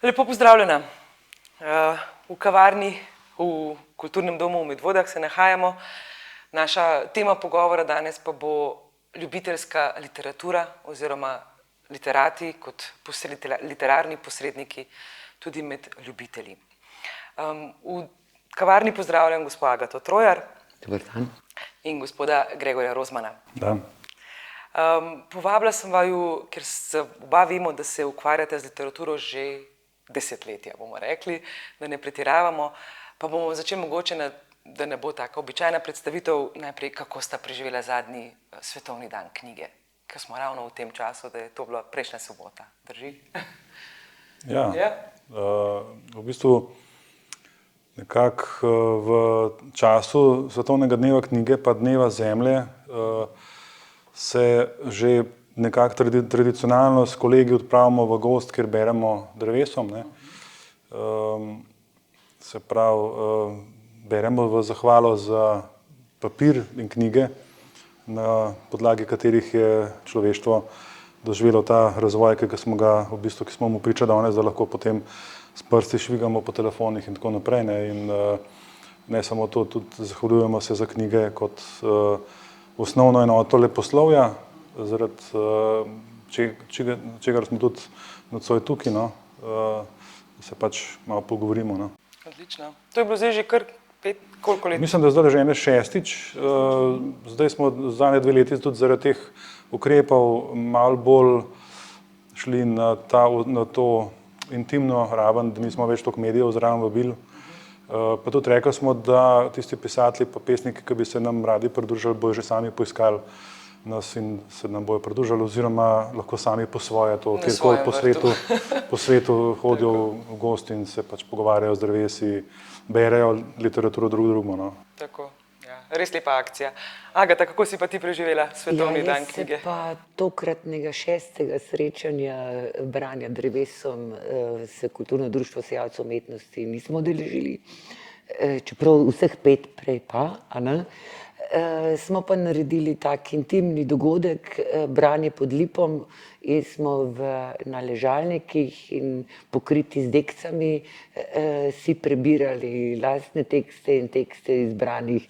Lepo pozdravljena. V kavarni v Kulturnem domu v Medvodah se nahajamo. Naša tema pogovora danes pa bo ljubiteljska literatura oziroma literati kot literarni posredniki tudi med ljubitelji. V kavarni pozdravljam gospod Agato Trojar. Dober dan. In gospoda Gregorja Rozmana. Dan. Povabila sem vaju, ker se oba vemo, da se ukvarjate z literaturo že desetletja, bomo rekli, da ne pretiravamo, pa bomo začeli mogoče, da ne bo taka običajna predstavitev, najprej kako sta preživela zadnji svetovni dan knjige, ker smo ravno v tem času, da je to bila prejšnja sobota. Drži? Ja, v bistvu nekako v času Svetovnega dneva knjige pa Dneva zemlje se že nekako tradicionalno s kolegi odpravimo v gozd, kjer beremo drevesom. Se pravi, beremo v zahvalo za papir in knjige, na podlagi katerih je človeštvo doživelo ta razvoj, ki smo mu priča danes, da lahko potem s prsti švigamo po telefonih in tako naprej. In ne samo to, tudi zahvaljujemo se za knjige kot osnovno enoto leposlovja, zaradi čegar smo tudi nocoj tukaj, da se pač malo pogovorimo. Odlično. To je bilo zdaj že kar koliko let? Mislim, da zdaj že ene šestič. Zdaj smo zadnje 2 leti tudi zaradi teh ukrepov malo bolj šli na to intimno raven, da nismo več toliko medijev zraven vabili. Pa tudi rekli smo, da tisti pisatelji pa pesniki, ki bi se nam radi pridružili, bojo že sami poiskali nas in se nam bojo pridružili, oziroma lahko sami po svoje to, kjerkoli po svetu hodijo v gozd in se pač pogovarjajo z drevesi, berejo literaturo drugemu. Tako, ja. Res lepa akcija. Agata, kako si pa ti preživela Svetovni dan knjige? Jaz se pa tokratnega 6. srečanja branja drevesom se Kulturno društvo sejalcev umetnosti nismo udeležili, čeprav vseh 5 prej pa, smo pa naredili tak intimni dogodek, branje pod lipom, in smo na ležalnikih in pokriti z dekcami si prebirali lastne tekste in tekste izbranih,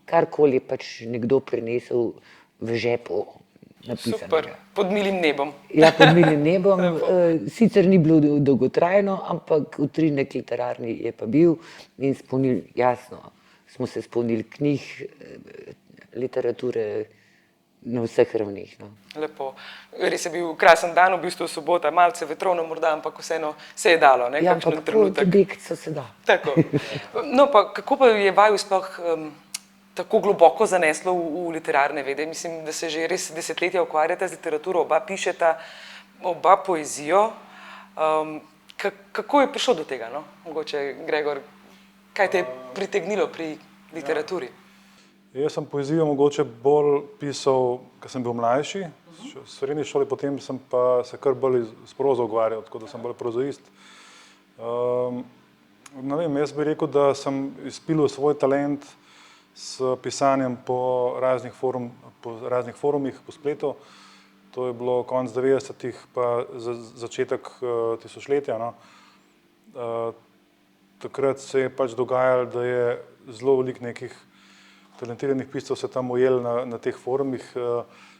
karkoli pač nekdo prinesel v žepu napisanega. Super, pod milim nebom. Ja, pod milim nebom. Sicer ni bilo dolgotrajno, ampak utrinek literarni je pa bil in jasno, smo se spomnili knjig, literature na vseh ravneh. Lepo. Res je bil krasen dan, v bistvu sobota, malce vetrovno morda, ampak vseeno se je dalo. Ja, ampak dekco se da. Tako. No pa, kako pa je vaju sploh tako globoko zaneslo v literarne vede? Mislim, da se že res desetletja ukvarjate z literaturo, oba pišeta, oba poezijo. Kako je prišlo do tega, Mogoče, Gregor, kaj te je pritegnilo pri literaturi? Jaz sem poezijo mogoče bolj pisal, ko sem bil mlajši, v srednji šoli, potem sem pa se kar bolj s prozo ukvarjal, tako da sem bolj prozoist. Ne vem, jaz bi rekel, da sem izpilil svoj talent s pisanjem po raznih forumih po spletu. To je bilo konec 90-ih pa začetek tisočletja. Takrat se je pač dogajalo, da je zelo veliko nekih talentiranih piscev se tam ujel na teh forumih,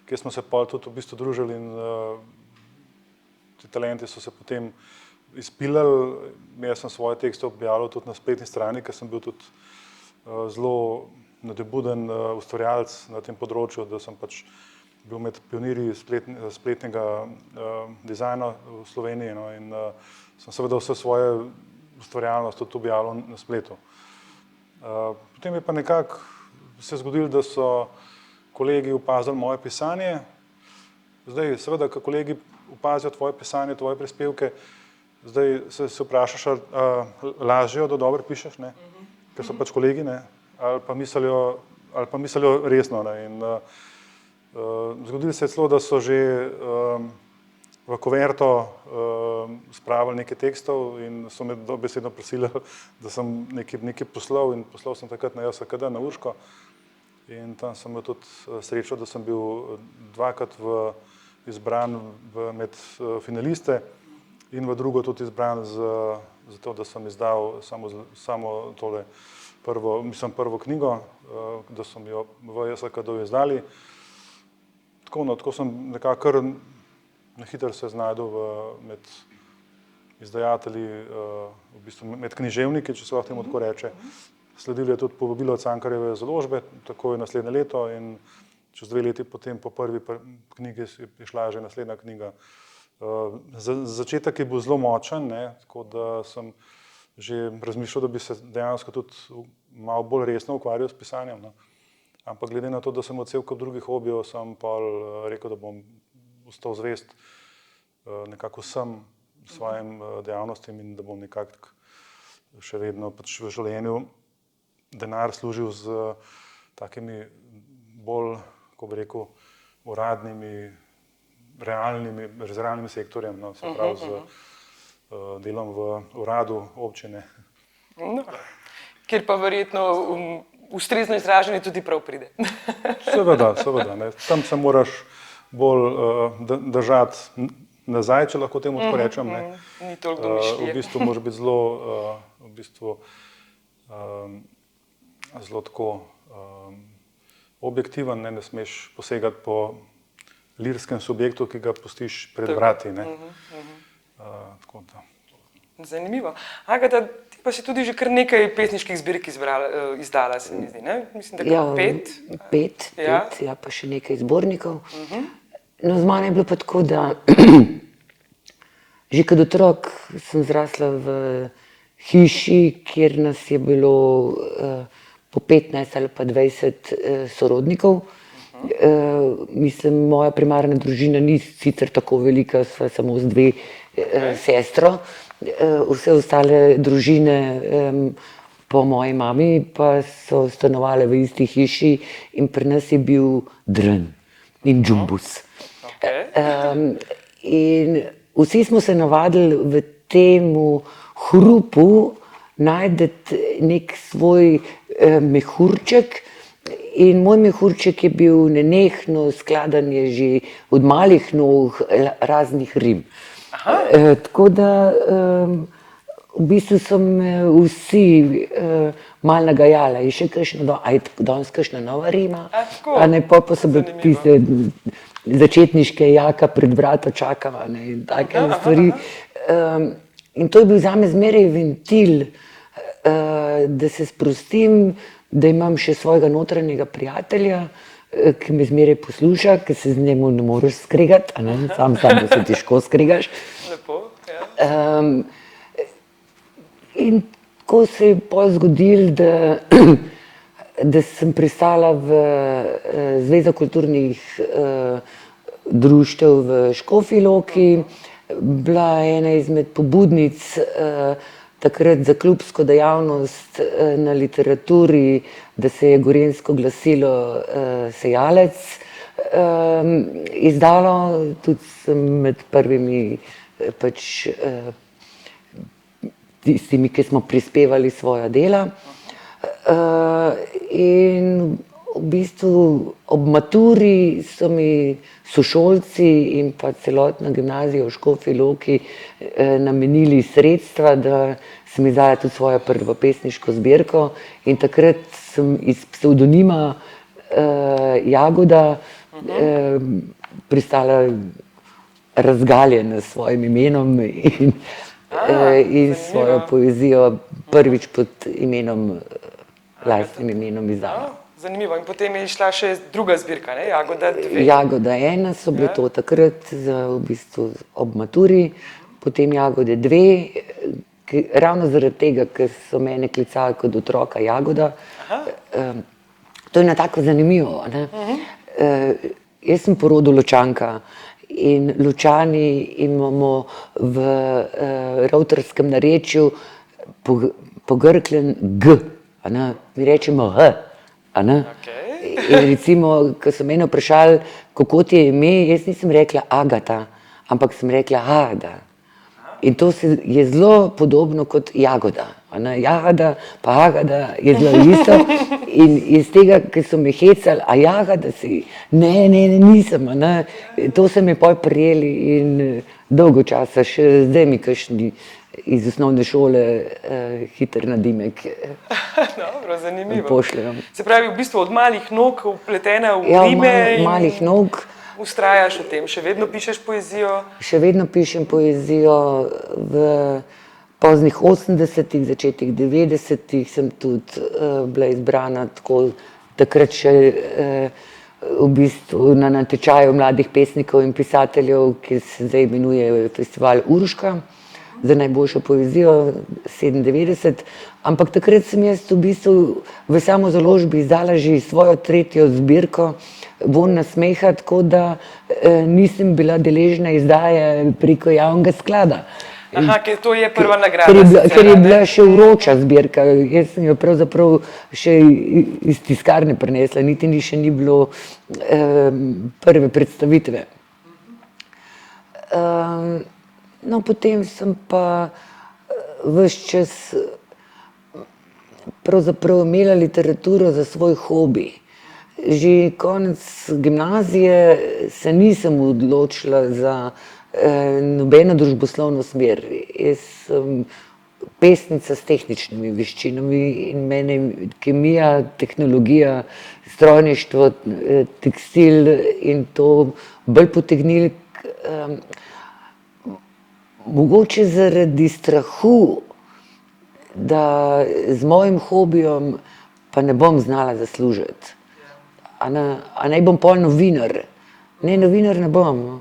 kjer smo se pa tudi v bistvu družili in ti talenti so se potem izpilali. Jaz sem svoje tekste objavljal tudi na spletni strani, ker sem bil tudi zelo nadebuden ustvarjalec na tem področju, da sem pač bil med pionirji spletnega dizajna v Sloveniji in sem seveda vse svoje ustvarjalnost tudi objavljal na spletu. Potem je pa nekako se zgodilo, da so kolegi opazili moje pisanje. Zdaj, seveda, ko kolegi opazijo tvoje pisanje, tvoje prispevke, zdaj se vprašaš, ali lažejo, da dobro pišeš, ker so pač kolegi, ali pa mislijo resno. In zgodilo se je celo, da so že v kuverto spravili nekaj tekstov in so me dobesedno prosili, da sem nekaj poslal, in poslal sem takrat na JSKD, na Urško. In tam sem imel tudi srečo, da sem bil 2-krat izbran med finaliste in v drugo tudi izbran zato, da sem izdal samo tole prvo knjigo, da so mi jo v JSKD izdali. Tako sem nekako kar na hitro se znajdel med izdajatelji, v bistvu med književniki, če se lahko temu tako reče. Sledil je tudi povabilo Cankarjeve založbe, tako je naslednje leto in čez 2 leti potem po prvi knjigi je šla že naslednja knjiga. Začetek je bil zelo močen, tako da sem že razmišljal, da bi se dejansko tudi malo bolj resno ukvarjal s pisanjem. Ampak glede na to, da sem odsev kot drugih hobijev, sem pa rekel, da bom ostal zvest nekako vsem svojim dejavnostim in da bom nekako še vedno pač v življenju denar služil z takimi bolj, kako bi rekel, uradnimi, realnimi sektorjem, se pravi z delom v uradu občine. No, kjer pa verjetno ustrezno izražanje tudi prav pride. Seveda, tam se moraš bolj držati nazaj, če lahko temu tako rečem. Ni toliko domišljije. V bistvu moraš biti zelo tako objektiven, ne smeš posegati po lirskem subjektu, ki ga pustiš pred vrati. Tako da. Zanimivo. Agata, ti pa si tudi že kar nekaj pesniških zbirk izdala, se mi zdi, ne? Mislim, da kar 5. Pet, pa še nekaj zbornikov. No, z mano je bilo pa tako, da že kot otrok sem zrasla v hiši, kjer nas je bilo po 15 ali pa 20 sorodnikov. Mislim, moja primarna družina ni sicer tako velika, sva samo z 2 sestro. Vse ostale družine po moji mami pa so stanovale v isti hiši in pri nas je bil drn in džumbus. In vsi smo se navadili v temu hrupu najti nek svoj mehurček. In moj mehurček je bil nenehno skladanje že od malih nog raznih rim. Tako da v bistvu so me vsi malo nagajali, je še danes kakšna nova rima, pa so bile tiste začetniške jaka pred vrata čakava in take stvari. In to je bil zame zmeraj ventil, da se sprostim, da imam še svojega notranjega prijatelja, ki me zmeraj posluša, ki se z njemu ne moreš skregati, sam se težko skregaš. Lepo, ja. In ko se je potem zgodilo, da sem pristala v Zvezo kulturnih društev v Škofji Loki, bila ena izmed pobudnic takrat za klubsko dejavnost na literaturi, da se je gorenjsko glasilo Sejalec izdalo, tudi sem med prvimi tistimi, ki smo prispevali svoja dela. In v bistvu ob maturi so mi sošolci in pa celotna gimnazija v Škofji Loki namenili sredstva, da sem izdala tudi svojo prvo pesniško zbirko in takrat sem iz psevdonima Jagoda pristala razgaljena s svojim imenom in svojo poezijo prvič pod lastnim imenom izdala. Zanimivo. In potem je šla še druga zbirka, ne? Jagoda 2. Jagoda 1 so bile to takrat v bistvu ob maturi, potem Jagode 2, ravno zaradi tega, ker so mene klicali kot otroka Jagoda. To je na tako zanimivo. Jaz sem po rodu Ločanka in Ločani imamo v ravtarskem narečju pogrklen G, mi rečemo H. In recimo, ko so mene vprašali, kako ti je ime, jaz nisem rekla Agata, ampak sem rekla Agata. In to je zelo podobno kot Jagoda. Jagada pa Agada je zelo isto. In iz tega, ker so me hecali, a Jagada si? Ne, nisem. To so me potem prijeli in dolgo časa, še zdaj mi kakšni iz osnovne šole hiter nadimek Dobro, zanimivo. pošljejo. Se pravi, v bistvu od malih nog vpletena v Ja, rime in malih nog. ustrajaš v tem. Še vedno pišeš poezijo? Še vedno pišem poezijo. V poznih 80-ih, začetih 90-ih sem tudi bila izbrana tako, takrat še v bistvu na natečaju mladih pesnikov in pisateljev, ki se zdaj imenuje Festival Urška za najboljšo poezijo 97, ampak takrat sem jaz v bistvu v samozaložbi izdala že svojo tretjo zbirko Vonj nasmeha, tako da nisem bila deležna izdaje preko javnega sklada. Aha, ker to je prva nagrada. Ker je bila še vroča zbirka, jaz sem jo pravzaprav še iz tiskarne prinesla, niti še ni bilo prve predstavitve. No, potem sem pa ves čas pravzaprav imela literaturo za svoj hobi. Že konec gimnazije se nisem odločila za nobeno družboslovno smer. Jaz sem pesnica s tehničnimi veščinami in mene kemija, tehnologija, strojništvo, tekstil in to bolj potegnili. Mogoče zaradi strahu, da z mojim hobijem pa ne bom znala zaslužiti. A naj bom pol novinar? Ne, novinar ne bom.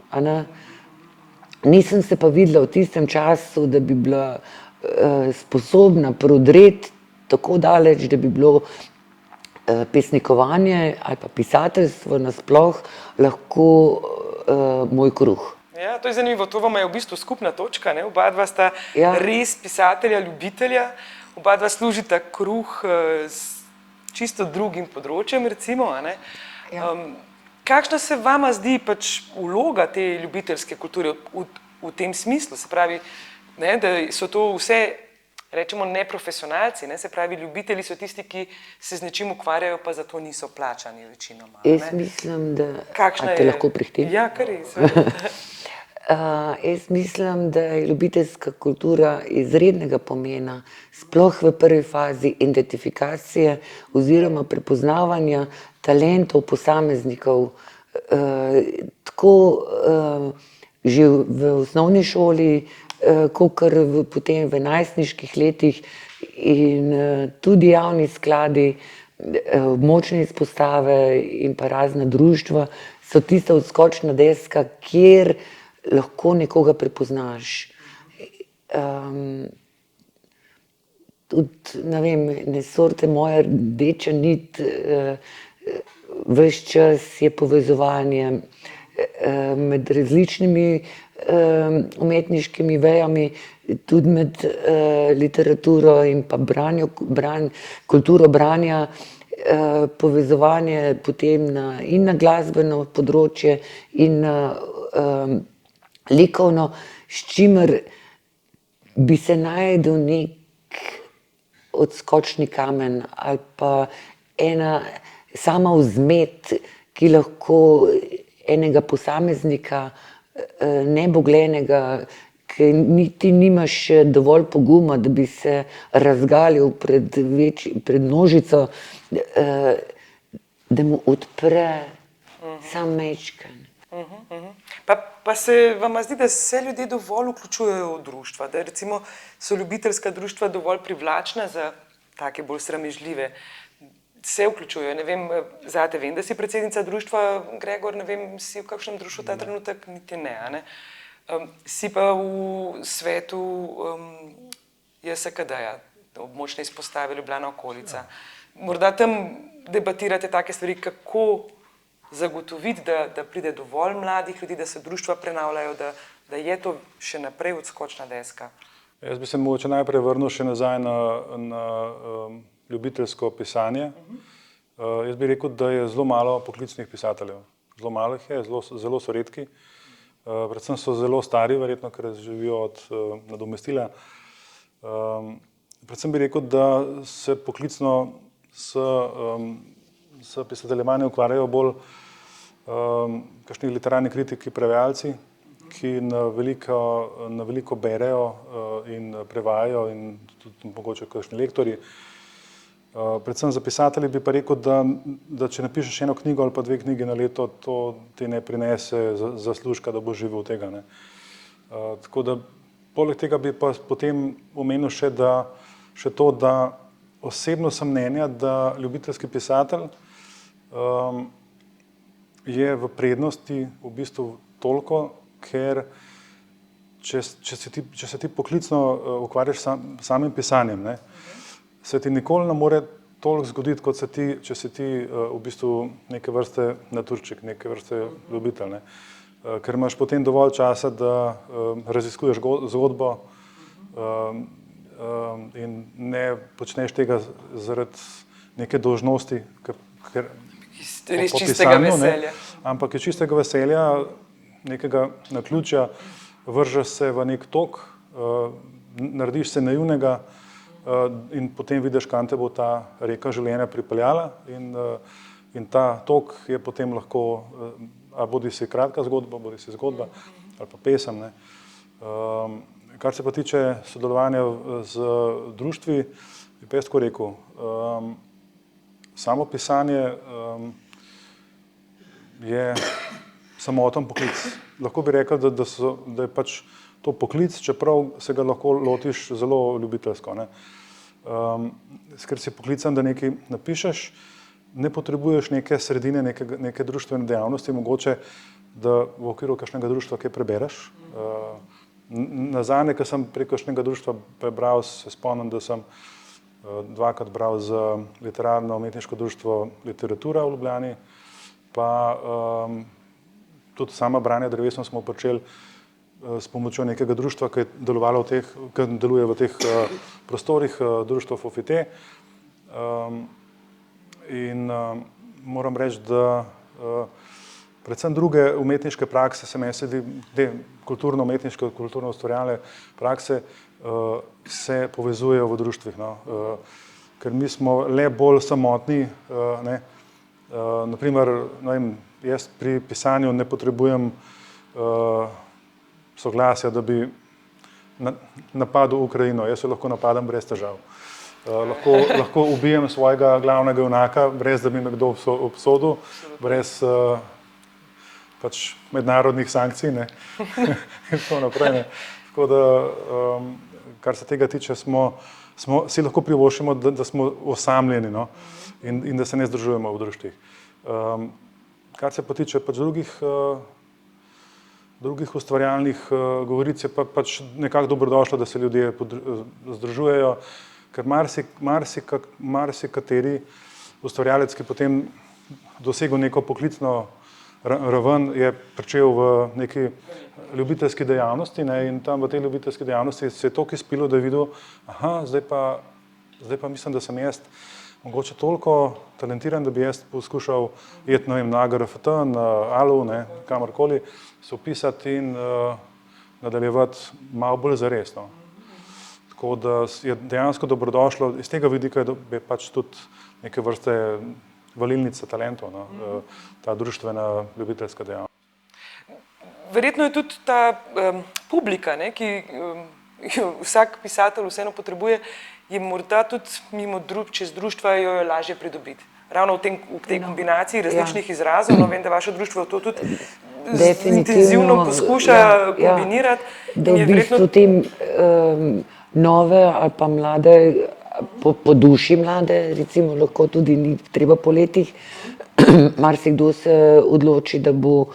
Nisem se pa videla v tistem času, da bi bila sposobna prodreti tako daleč, da bi bilo pesnikovanje ali pa pisateljstvo nasploh lahko moj kruh. Ja, to je zanimivo, to vama je v bistvu skupna točka, ne? Oba dva sta res pisatelja, ljubitelja, oba dva služita kruh s čisto drugim področjem, recimo, a ne? Kakšna se vama zdi pač vloga te ljubiteljske kulture v tem smislu? Se pravi, ne, da so to vse, rečemo, neprofesionalci, ne? Se pravi, ljubitelji so tisti, ki se z nečim ukvarjajo, pa za to niso plačani večinoma. Jaz mislim, da... Kakšna te lahko prihtim? Ja, kar res. Jaz mislim, da je ljubiteljska kultura izrednega pomena, sploh v prvi fazi identifikacije oziroma prepoznavanja talentov posameznikov. Tako že v osnovni šoli, kakor potem v najstniških letih in tudi javni skladi, območne izpostave in pa razna društva so tista odskočna deska, kjer lahko nekoga prepoznaš. Tudi, ne vem, ne sorte moja rdeča nit, ves čas je povezovanje med različnimi umetniškimi vejami, tudi med literaturo in pa kulturo branja, povezovanje potem in na glasbeno področje in na likovno, s čimer bi se našel nek odskočni kamen ali pa ena sama vzmet, ki lahko enega posameznika neboglenega, ki niti nimaš dovolj poguma, da bi se razgalil pred množico, da mu odpre sam majčken. Pa se vama zdi, da se ljudje dovolj vključujejo v društva, da recimo so ljubiteljska društva dovolj privlačna za take bolj sramežljive, se vključujejo, ne vem, zate vem, da si predsednica društva, Gregor, ne vem, si v kakšnem društvu ta trenutek, niti ne, a ne? Si pa v svetu JSKD-ja, območne izpostave Ljubljana okolica. Morda tam debatirate take stvari, kako zagotoviti, da pride dovolj mladih ljudi, da se društva prenavljajo, da je to še naprej odskočna deska. Jaz bi se mogoče najprej vrnil še nazaj na ljubiteljsko pisanje. Jaz bi rekel, da je zelo malo poklicnih pisateljev. Zelo malo jih je, zelo so redki. Predvsem so zelo stari, verjetno, ker živijo od nadomestila. Predvsem bi rekel, da se poklicno s pisateljevanjem ukvarjajo bolj kakšni literarni kritiki, prevajalci, ki na veliko berejo in prevajajo in tudi mogoče kakšni lektorji. Predvsem za pisatelje bi pa rekel, da če napišeš eno knjigo ali pa 2 knjigi na leto, to ti ne prinese zaslužka, da boš živel od tega, ne. Tako da poleg tega bi pa potem omenil še to, da osebno sem mnenja, da ljubiteljski pisatelj je v prednosti v bistvu toliko, ker če se ti poklicno ukvarjaš samim pisanjem, ne, se ti nikoli ne more toliko zgoditi, kot če si ti v bistvu neke vrste naturček, neke vrste ljubitelj, ne. Ker imaš potem dovolj časa, da raziskuješ zgodbo in ne počneš tega zaradi neke dolžnosti, ker Res čistega veselja. Ampak je čistega veselja, nekega naključja, vržeš se v nek tok, narediš se naivnega in potem vidiš, kam te bo ta reka življenja pripeljala in ta tok je potem lahko, bodi si kratka zgodba, bodi si zgodba ali pa pesem, ne. Kar se pa tiče sodelovanja z društvi, bi pa jaz tako rekel, samo pisanje je samoten poklic. Lahko bi rekel, da je pač to poklic, čeprav se ga lahko lotiš zelo ljubiteljsko, ne. Ker si poklican, da nekaj napišeš, ne potrebuješ neke sredine, neke društvene dejavnosti, mogoče, da v okviru kakšnega društva kaj prebereš. Nazadnje, ko sem prek kakšnega društva prebral, se spomnim, da sem 2-krat bral za literarno umetniško društvo Literatura v Ljubljani, pa tudi sama branja drevesom smo počeli s pomočjo nekega društva, ki deluje v teh prostorih, društvo Fofite. In moram reči, da predvsem druge umetniške prakse, se meni zdi, te kulturno-umetniške, kulturno-ustvarjalne prakse se povezujejo v društvih, no. Ker mi smo le bolj samotni, ne. Naprimer, ne vem, jaz pri pisanju ne potrebujem soglasja, da bi napadel Ukrajino, jaz jo lahko napadem brez težav. Lahko ubijem svojega glavnega junaka, brez da bi me kdo obsodil, brez pač mednarodnih sankcij, ne. In tako naprej, ne. Tako da, kar se tega tiče, si lahko privoščimo, da smo osamljeni, no, in da se ne združujemo v društvih. Kar se pa tiče pač drugih ustvarjalnih govoric, je pač nekako dobrodošlo, da se ljudje združujejo, ker marsikateri ustvarjalec, ki potem dosegel neko poklicno raven, je pričel v neki ljubiteljski dejavnosti, ne, in tam v tej ljubiteljski dejavnosti se je toliko izpilo, da je videl, zdaj pa mislim, da sem jaz mogoče toliko talentiran, da bi jaz poskušal iti, ne vem, na AGRFT, na ALU, ne, kamorkoli, se vpisati in nadaljevati malo bolj zares, no. Tako da je dejansko dobrodošlo, iz tega vidika je pač tudi neke vrste valilnica talentov, no, ta društvena ljubiteljska dejavnost. Verjetno je tudi ta publika, ne, ki vsak pisatelj vseeno potrebuje, je morda tudi čez društva jo lažje pridobiti. Ravno v tej kombinaciji različnih izrazov, no, vem, da vaše društvo to tudi intenzivno poskuša kombinirati. Da v bistvu te nove ali pa mlade, po duši mlade, recimo lahko tudi ni treba po letih, marsikdo se odloči, da bo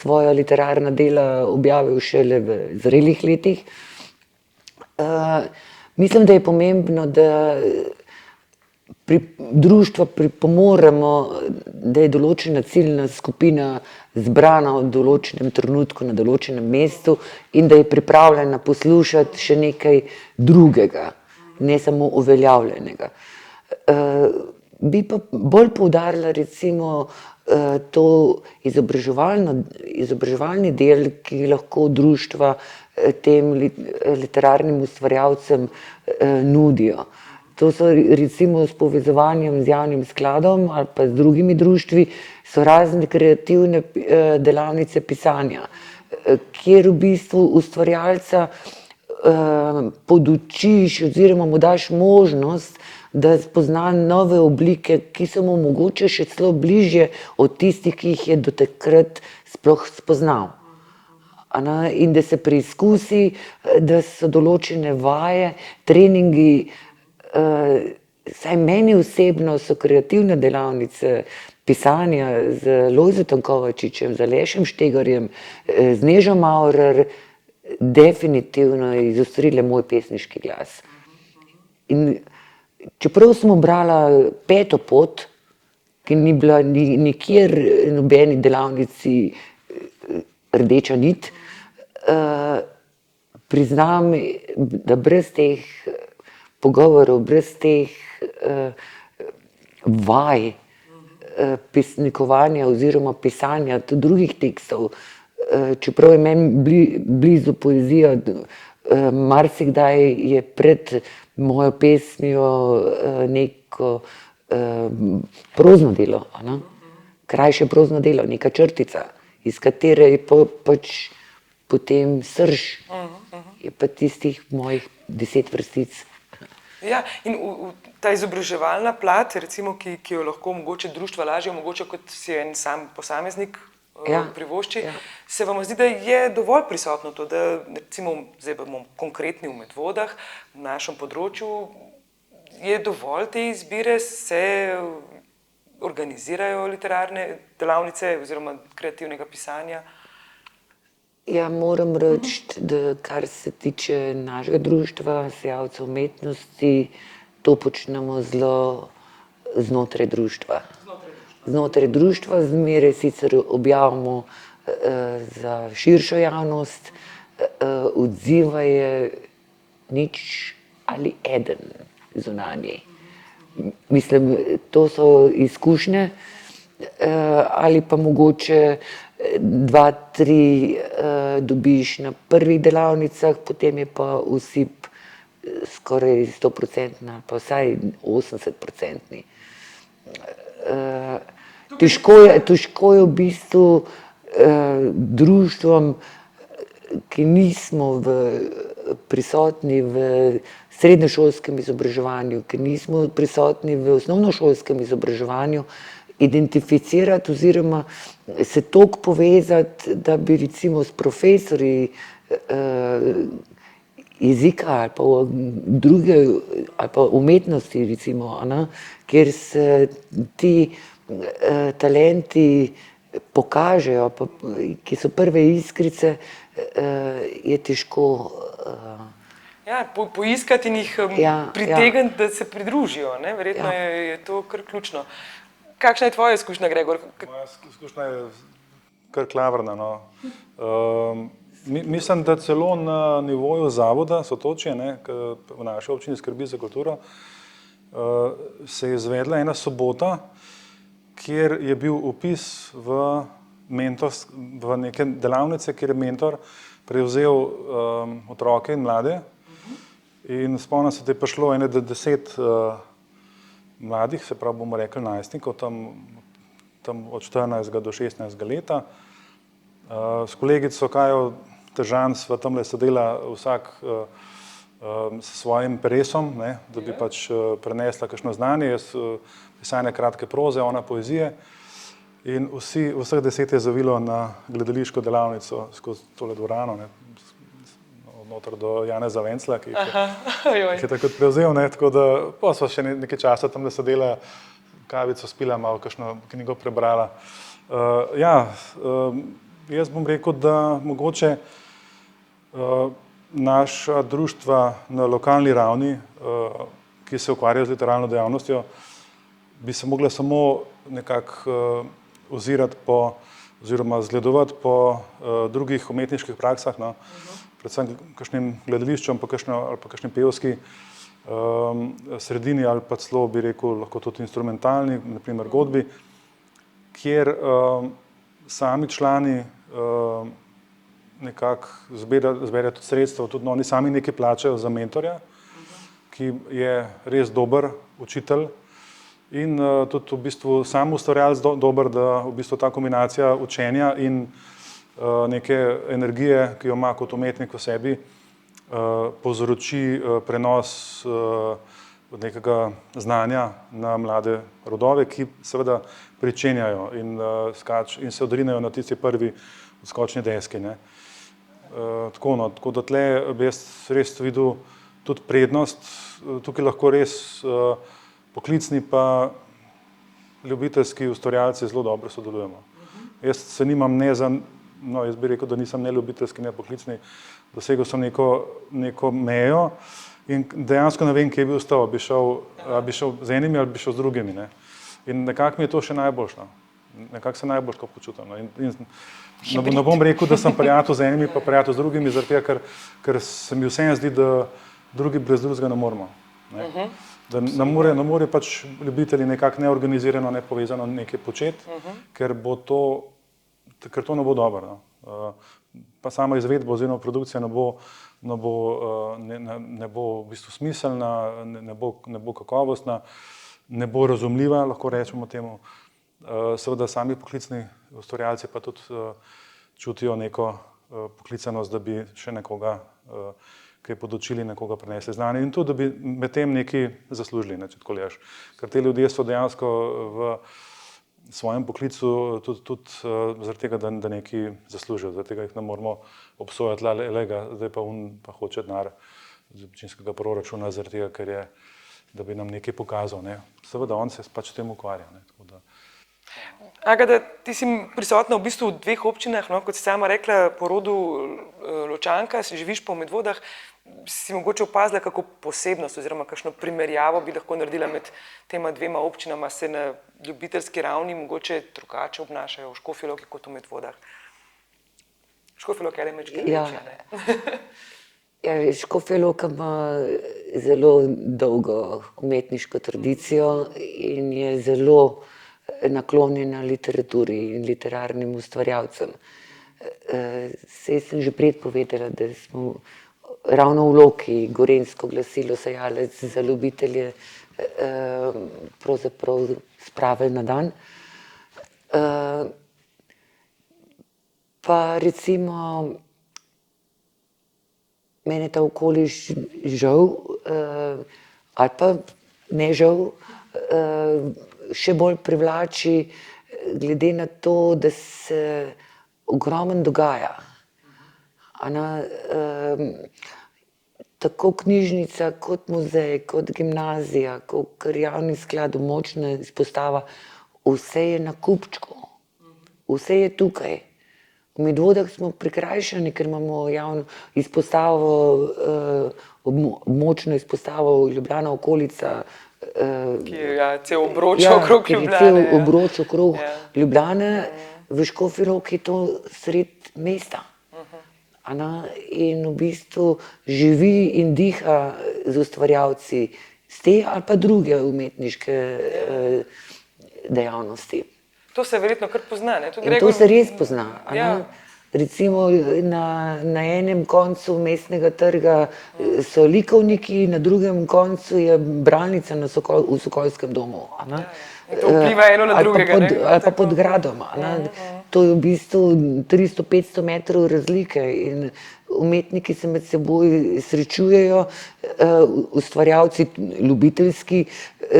svoja literarna dela objavil šele v zrelih letih. Mislim, da je pomembno, da društva pripomoremo, da je določena ciljna skupina zbrana v določenem trenutku na določenem mestu in da je pripravljena poslušati še nekaj drugega, ne samo uveljavljenega. Bi pa bolj poudarila recimo to izobraževalni del, ki lahko društva tem literarnim ustvarjalcem nudijo. To so recimo s povezovanjem z javnim skladom ali pa z drugimi društvi, so razne kreativne delavnice pisanja. kjer v bistvu ustvarjalca podučiš oziroma mu daš možnost, da spozna nove oblike, ki so mu mogoče še celo bližje od tistih, ki jih je do takrat sploh spoznal. In da se preizkusi, da so določene vaje, treningi, saj meni osebno so kreativne delavnice pisanja z Lojzetom Kovačičem, z Alešem Štegarjem, z Nežo Maurer, definitivno izostrile moj pesniški glas. In čeprav smo brala Peto pot, ki ni bila nikjer nobeni delavnici rdeča nit, priznam, da brez teh pogovorov, brez teh vaj pesnikovanja oziroma pisanja tudi drugih tekstov, čeprav je meni blizu poezija, marsikdaj je pred mojo pesmijo neko prozno delo, krajše prozno delo, neka črtica, iz katere je pač potem srž, je pa tistih mojih 10 vrstic. Ja, in ta izobraževalna plat, recimo, ki jo lahko mogoče društva lažje omogoča, kot si en sam posameznik privošči, se vam zdi, da je dovolj prisotno to, da recimo, zdaj bomo konkretni v Medvodah, v našem področju, je dovolj te izbire, se organizirajo literarne delavnice oziroma kreativnega pisanja? Ja, moram reči, da kar se tiče našega društva, sejalcev umetnosti, to počnemo zelo znotraj društva. Znotraj društva zmeraj sicer objavimo za širšo javnost, odziva je nič ali eden zunanji. Mislim, to so izkušnje ali pa mogoče 2, 3 dobiš na prvih delavnicah, potem je pa osip skoraj 100% ali pa vsaj 80%. Težko je v bistvu društvom, ki nismo prisotni v srednješolskem izobraževanju, ki nismo prisotni v osnovnošolskem izobraževanju, identificirati oziroma se toliko povezati, da bi recimo s profesorji jezika ali pa druge ali pa umetnosti recimo, kjer se ti talenti pokažejo, ki so prve iskrice, je težko. Ja, poiskati in jih pritegniti, da se pridružijo, ne? Verjetno je to kar ključno. Kakšna je tvoja izkušnja, Gregor? Moja izkušnja je kar klavrna, no. Mislim, da celo na nivoju zavoda Sotočje, ki v naši občini skrbi za kulturo, se je izvedla ena sobota, kjer je bil vpis v neke delavnice, kjer je mentor prevzel otroke in mlade. In spomnim se, da je prišlo 10 mladih, se pravi bomo rekli najstnikov, tam od 14 do 16 leta. S kolegico Kajo Težan sva tamle sedela vsak s svojim peresom, da bi pač prenesla kakšno znanje, jaz pisanje kratke proze, ona poezije. In vseh 10 je zavilo na gledališko delavnico skozi tole dvorano, noter do Janeza Vencla, ki jih je takrat prevzel, tako da pa sva še nekaj časa tam sedela, kavico spila, malo kakšno knjigo prebrala. Jaz bom rekel, da mogoče naša društva na lokalni ravni, ki se ukvarjajo z literarno dejavnostjo, bi se mogla samo nekako ozirati po oziroma zgledovati po drugih umetniških praksah, predvsem kakšnim gledališčem, ali pa kakšni pevski sredini ali pa celo bi rekel lahko tudi instrumentalni, naprimer godbi, kjer sami člani nekako zberejo tudi sredstva, tudi oni sami nekaj plačajo za mentorja, ki je res dober učitelj in tudi v bistvu sam ustvarjalec dober, da v bistvu ta kombinacija učenja in neke energije, ki jo ima kot umetnik v sebi, povzroči prenos nekega znanja na mlade rodove, ki seveda pričenjajo in se odrinejo na tisti prvi odskočni deski. Ne. Tako da tle bi jaz res videl tudi prednost, tukaj lahko res poklicni pa ljubiteljski ustvarjalci zelo dobro sodelujemo. Jaz se nimam jaz bi rekel, da nisem ne ljubiteljski, ne poklicni, dosegel sem neko mejo in dejansko ne vem, kje bi ostal, bi šel z enimi ali bi šel z drugimi. Ne. In nekako mi je to še najboljše. No. Nekako se najbolj počutim. No. Ne bom rekel, da sem prijatelj z enimi pa prijatelj z drugimi, zaradi tega, ker se mi vseeno zdi, da drugi brez drugega ne moremo. Ne. Da ne more pač ljubitelji nekako neorganizirano, nepovezano nekaj početi, ker to ne bo dobro. No. Pa sama izvedba oziroma produkcija ne bo v bistvu smiselna, ne bo kakovostna, ne bo razumljiva, lahko rečemo temu. Seveda sami poklicni ustvarjalci pa tudi čutijo neko poklicanost, da bi še nekoga kaj podočili, nekoga prinesli znanje in tudi, da bi med tem nekaj zaslužili, če tako rečeš. Ker te ljudje so dejansko v svojem poklicu tudi zaradi tega, da nekaj zaslužijo, zaradi tega jih ne moramo obsojati, zdaj pa pa hoče denar iz občinskega proračuna, zaradi tega, ker je, da bi nam nekaj pokazal. Ne. Seveda on se pač s tem ukvarja. Ne. Tako da. Agata, ti si prisotna v bistvu v dveh občinah, no, kot si sama rekla, po rodu Ločanka, živiš pa v Medvodah, si mogoče opazila kako posebnost oziroma kakšno primerjavo bi lahko naredila med tema dvema občinama, se na ljubiteljski ravni mogoče drugače obnašajo v Škofji Loki kot v Medvodah. Škofja Loka je mečkaj večja, ne? Ja, Škofja Loka ima zelo dolgo umetniško tradicijo in je zelo naklonjena literaturi in literarnim ustvarjalcem. Saj sem že prej povedala, da smo ravno v Loki Gorenjsko glasilo Sejalec za ljubitelje pravzaprav spravili na dan. Pa recimo mene ta okoliš žal ali pa ne žal še bolj privlači glede na to, da se ogromen dogaja. Tako knjižnica, kot muzej, kot gimnazija, kot javni sklad, močna izpostava, vse je na kupčku, vse je tukaj. V Medvodah smo prikrajšani, ker imamo javno izpostavo, močno izpostavo Ljubljana okolica, ki je cel obroč okrog Ljubljane. Ki je cel obroč okrog Ljubljane, v Škofji Loki je to sred mesta. In v bistvu živi in diha z ustvarjalci z te ali pa druge umetniške dejavnosti. To se verjetno kar pozna, ne? In to se res pozna. Recimo na enem koncu Mestnega trga so likovniki, na drugem koncu je bralnica v Sokolskem domu. To vpliva eno na drugega, ne? Ali pa pod gradom. To je v bistvu 300-500 metrov razlike in umetniki se med seboj srečujejo, ustvarjalci ljubiteljski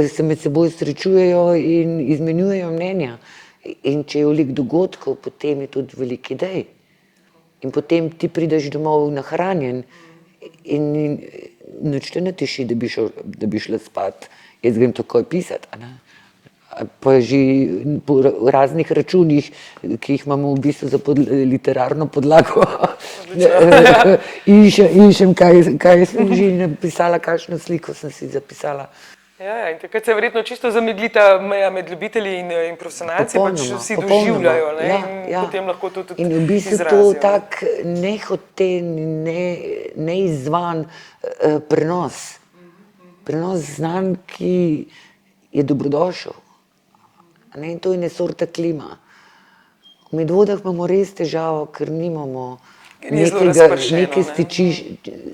se med seboj srečujejo in izmenjujejo mnenja. In če je veliko dogodkov, potem je tudi veliko idej. In potem ti prideš domov nahranjen in nič te ne tiši, da bi šla spat. Jaz grem takoj pisati. Pa že po raznih računih, ki jih imamo v bistvu za literarno podlago, iščem, kaj sem že napisala, kakšno sliko sem si zapisala. In takrat se verjetno čisto zameglita meja med ljubitelji in profesionalci, pač vsi doživljajo, ne, in potem lahko to tudi izrazijo. In v bistvu to tak nehoten, neizzvan prenos znanj, ki je dobrodošel. In to je ene sorta klima. V Medvodah imamo res težavo, ker nimamo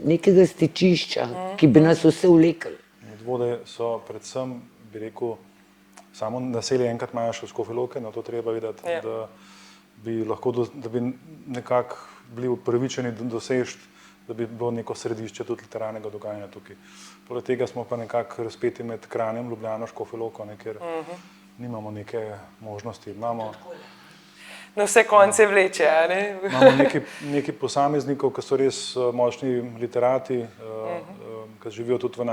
nekega stičišča, ki bi nas vse vlekel. Medvode so predvsem, bi rekel, samo naselje enkrat imajo še v Škofji Loki, no to treba videti, bi lahko, da bi nekako bili upravičeni dosežiti, da bi bilo neko središče tudi literarnega dogajanja tukaj. Poleg tega smo pa nekako razpeti med Kranjem, Ljubljano, Škofjo Loko, kjer nimamo neke možnosti. Imamo Na vse konce vleče, a ne? Imamo nekaj posameznikov, ki so res močni literati, ki živijo tudi v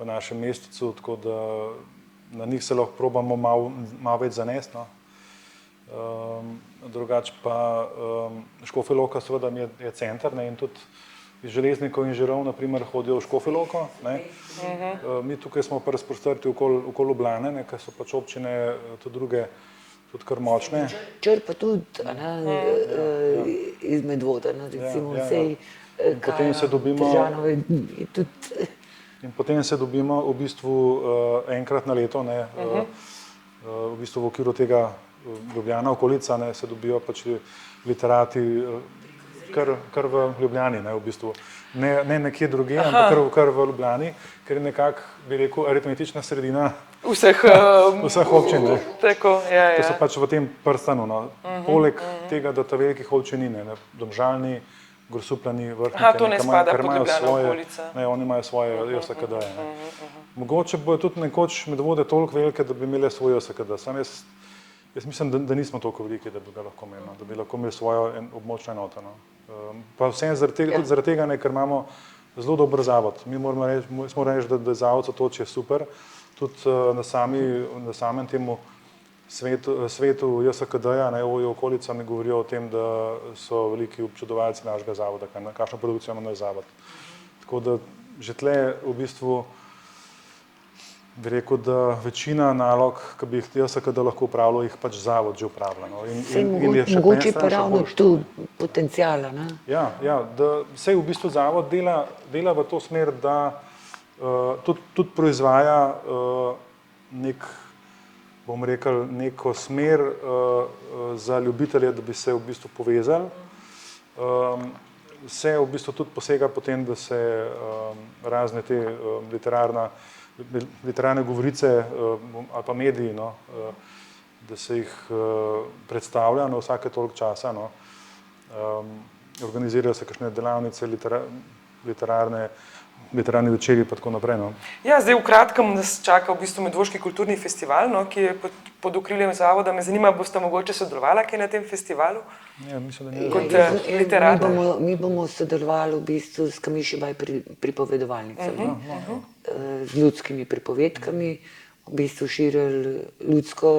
našem mestecu, tako da na njih se lahko probamo malo več zanesti. No. Drugače pa Škofja Loka seveda je center, ne, in tudi iz Železnikov in Žirov naprimer hodijo v Škofjo Loko. Ne. Mi tukaj smo pa razprostrti okoli Ljubljane, ne, ker so pač občine tudi druge tudi kar močne. Črpa tudi iz Medvoda, recimo vsej Potem se dobimo Tržanove tudi. In potem se dobimo v bistvu enkrat na leto, ne, v bistvu v okviru tega Ljubljana okolica, ne, se dobijo pač literati kar v Ljubljani, ne, v bistvu. Ne nekje drugje, ampak kar v Ljubljani, ker je nekako, bi rekel, aritmetična sredina Vseh občin. Ne. Tako, ja. To so pač v tem prstanu. No. Poleg tega, da ta velikih občin ni, ne, Domžalni, Grosuplani, Vrhnike, to ne spada pod Ljubljano okolico. Ne, oni imajo svoje JSKD-je. Mogoče bojo tudi nekoč Medvode toliko velike, da bi imeli svoj JSKD. Jaz mislim, da nismo toliko veliki, da bi ga lahko imeli, da bi lahko imeli svojo območno enoto. No. Pa vsem tudi zaradi tega, ne, ker imamo zelo dober zavod. Mi moramo reči, da je zavod Otočje super. Tudi na samem temu svetu JSKD-ja, okolica mi govorijo o tem, da so veliki občudovalci našega zavoda, kakšno produkcijo ima naš zavod. Tako da že tle v bistvu bi rekel, da večina nalog, ki bi jih JSKD lahko upravljal, jih pač zavod že upravlja. No. Mogoče pa ravno tu potencijala. Ja, da sej v bistvu zavod dela v to smer, da tudi proizvaja bom rekel, neko smer za ljubitelje, da bi se v bistvu povezali. Se v bistvu tudi posega potem, da se razne te literarne govorice ali pa mediji, no, da se jih predstavlja na vsake toliko časa. No. Organizirajo se kakšne delavnice, literarni večeri in tako naprej. No. Ja, zdaj v kratkem nas čaka v bistvu Medvoški kulturni festival, no, ki je pod okriljem zavoda. Me zanima, boste mogoče sodelovala kaj na tem festivalu? Ja, mislim, da ne. Kot literata? Mi bomo sodelovali v bistvu s Kamišibaj pripovedovalnicami, z ljudskimi pripovedkami, v bistvu širili ljudsko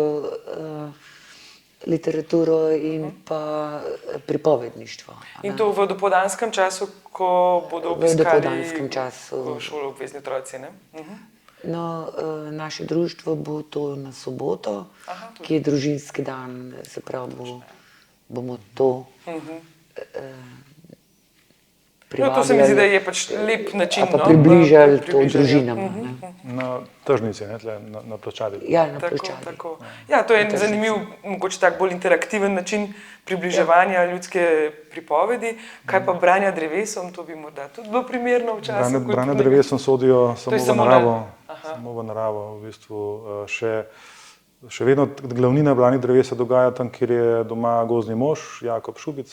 literaturo in pa pripovedništvo. In to v dopoldanskem času, ko bodo obiskali šolo obvezni otroci, ne? No, naše društvo bo to na soboto, ki je družinski dan, se pravi, bomo to privabljali. No, to se mi zdi, da je pač lep način. Pa približali to družinam. Na tržnici, na pločadi. Ja, na pločadi. Tako. Ja, to je en zanimiv, mogoče tak bolj interaktiven način približevanja ljudske pripovedi. Kaj pa branja drevesom, to bi morda tudi bilo primerno v času. Branja drevesom sodijo samo v naravo, v bistvu še vedno glavnina branih dreves se dogaja tam, kjer je doma gozdni mož, Jakob Šubic.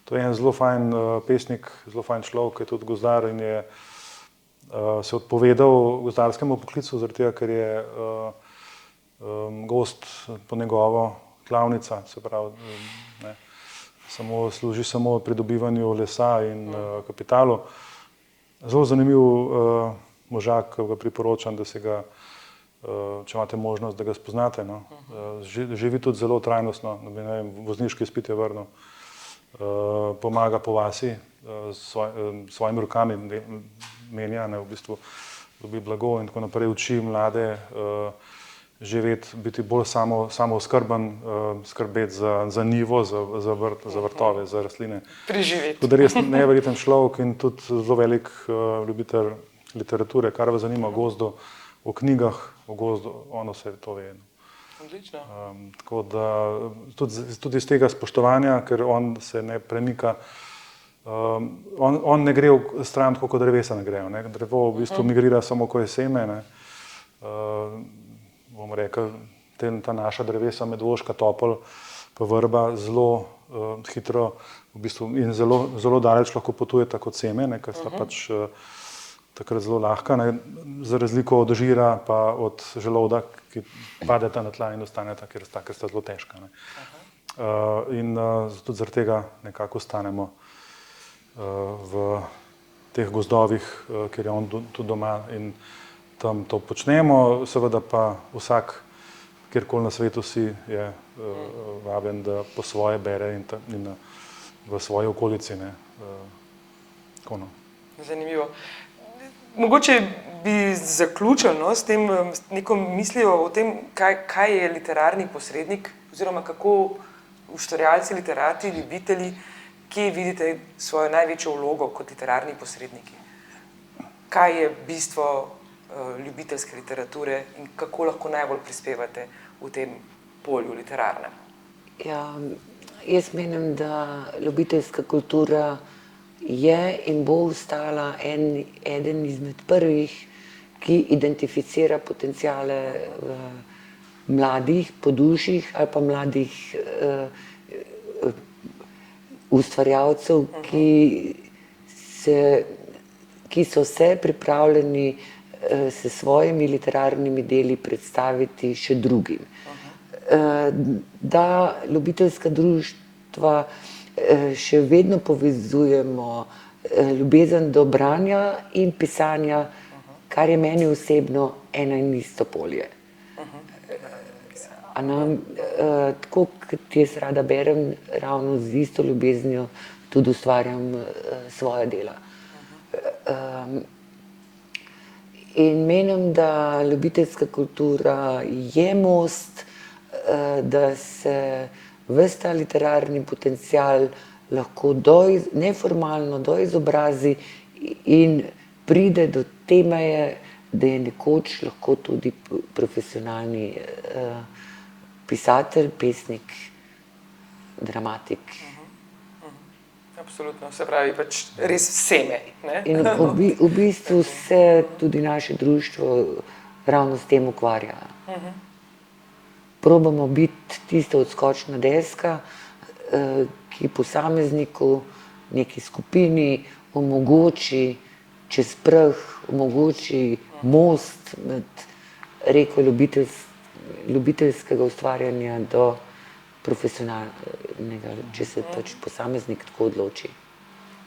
To je en zelo fajn pesnik, zelo fajn človek, ki je tudi gozdar in je se odpovedal gozdarskemu poklicu, zaradi tega, ker je gozd po njegovo klavnica, se pravi, ne, služi samo pridobivanju lesa in kapitalu. Zelo zanimiv možak, ga priporočam, da se ga, če imate možnost, da ga spoznate. No. Živi tudi zelo trajnostno, da bi, ne vem, vozniški izpit je vrnil, pomaga po vasi, svojimi rokami menja, ne, v bistvu dobi blago in tako naprej, uči mlade živeti, biti bolj samooskrben, skrbeti za njivo, za vrt, za vrtove, za rastline. Preživeti. Tudi res neverjeten človek in tudi zelo velik ljubitelj literature, kar vas zanima o gozdu, o knjigah, o gozdu, ono se to ve. Odlično. Tako da tudi iz tega spoštovanja, ker on se ne premika, on ne gre v stran, tako kot drevesa ne grejo. Drevo v bistvu migrira samo, ko je seme. Bom rekel, ta naša drevesa, medvoška, topol, pa vrba zelo hitro v bistvu in zelo daleč lahko potujeta kot seme, ne, ker sta pač takrat zelo lahka, ne, za razliko od žira pa od želodja, ki padeta na tla in ostaneta, ker sta zelo težka. Ne. In tudi zaradi tega nekako ostanemo v teh gozdovih, kjer je on tudi doma in tam to počnemo, seveda pa vsak, kjerkoli na svetu si, je vabljen, da po svoje bere in v svoji okolici. Ne. Zanimivo. Mogoče bi zaključili s tem neko mislijo o tem, kaj je literarni posrednik, oziroma kako ustvarjalci, literati, ljubitelji, kje vidite svojo največjo vlogo kot literarni posredniki? Kaj je bistvo ljubiteljske literature in kako lahko najbolj prispevate v tem polju literarnem? Ja, jaz menim, da ljubiteljska kultura je in bo ostala eden izmed prvih, ki identificira potenciale mladih podušjih ali pa mladih ustvarjalcev, ki so se pripravljeni s svojimi literarnimi deli predstaviti še drugim. Da ljubiteljska društva še vedno povezujemo ljubezen do branja in pisanja, kar je meni osebno eno in isto polje. Tako kot jaz rada berem, ravno z isto ljubeznijo tudi ustvarjam svoja dela. In menim, da ljubiteljska kultura je most, da se ves ta literarni potencial lahko neformalno doizobrazi in pride do te meje, da je nekoč lahko tudi profesionalni pisatelj, pesnik, dramatik. Absolutno, se pravi pač res seme. Ne? In v bistvu se tudi naše društvo ravno s tem ukvarja. Probamo biti tista odskočna deska, ki posamezniku, neki skupini omogoči čez prah, omogoči most med reko ljubiteljskega ustvarjanja do profesionalnega, če se pač posameznik tako odloči.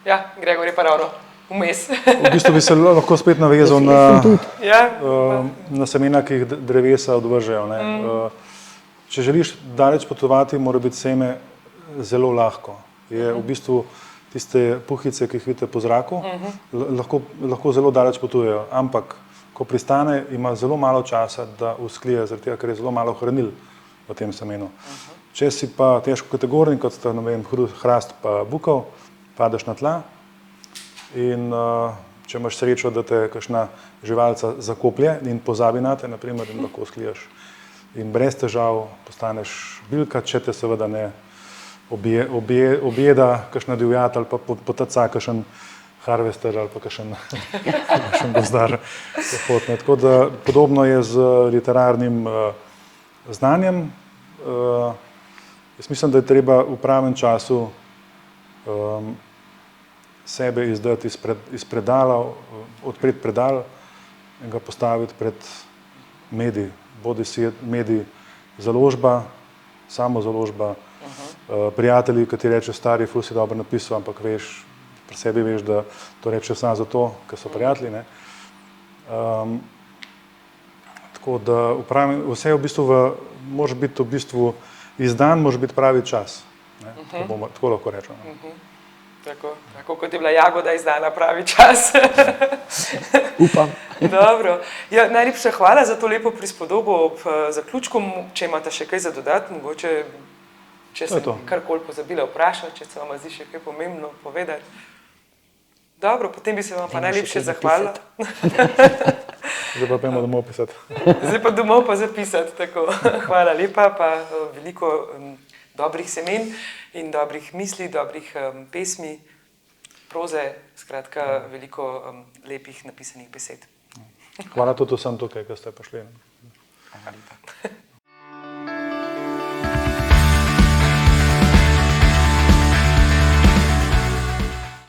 Ja, Gregor je pa ravno vmes. V bistvu bi se lahko spet navezal na semena, ki jih drevesa odvržejo. Ne. Če želiš daleč potovati, mora biti seme zelo lahko. Je v bistvu tiste puhice, ki jih vidite po zraku, lahko zelo daleč potujejo, ampak ko pristane, ima zelo malo časa, da vzklije, zaradi tega, ker je zelo malo hranil v tem semenu. Če si pa težko kategorni, kot sta hrast pa bukov, padeš na tla in če imaš srečo, da te kakšna živalca zakoplje in pozabi nate, naprimer, in lahko vzkliješ. In brez težav postaneš bilka, če te seveda ne objeda kakšna divjad ali pa potaca kakšen harvester ali pa kakšen gozdar. Tako da podobno je z literarnim znanjem. Jaz mislim, da je treba v pravem času sebe izdati iz predala, odpreti predal in ga postaviti pred medij. Bodi si medij založba, samo založba, prijatelji, ki ti reče, stari, ful si dobro napisal, ampak veš, pri sebi veš, da to reče samo zato, ker so prijatelji. Ne. Tako da vse je v bistvu, moraš biti v bistvu izdan, moraš biti pravi čas. Ne. Tako lahko rečemo. Tako kot je bila jagoda izdana pravi čas. Upam. Dobro. Ja, najlepša hvala za to lepo prispodobo ob zaključku. Če imate še kaj za dodati, mogoče, če sem karkoli pozabila vprašati, če se vam zdi še kaj pomembno povedati. Dobro, potem bi se vam pa najlepše zahvalila. Zdaj pa pojmo domov pisati. Zdaj pa domov pa zapisati, tako. Hvala lepa, pa veliko dobrih semen in dobrih misli, dobrih pesmi, proze, skratka veliko lepih napisanih besed. Hvala tudi vsem tukaj, ki ste prišli. Hvala lepa.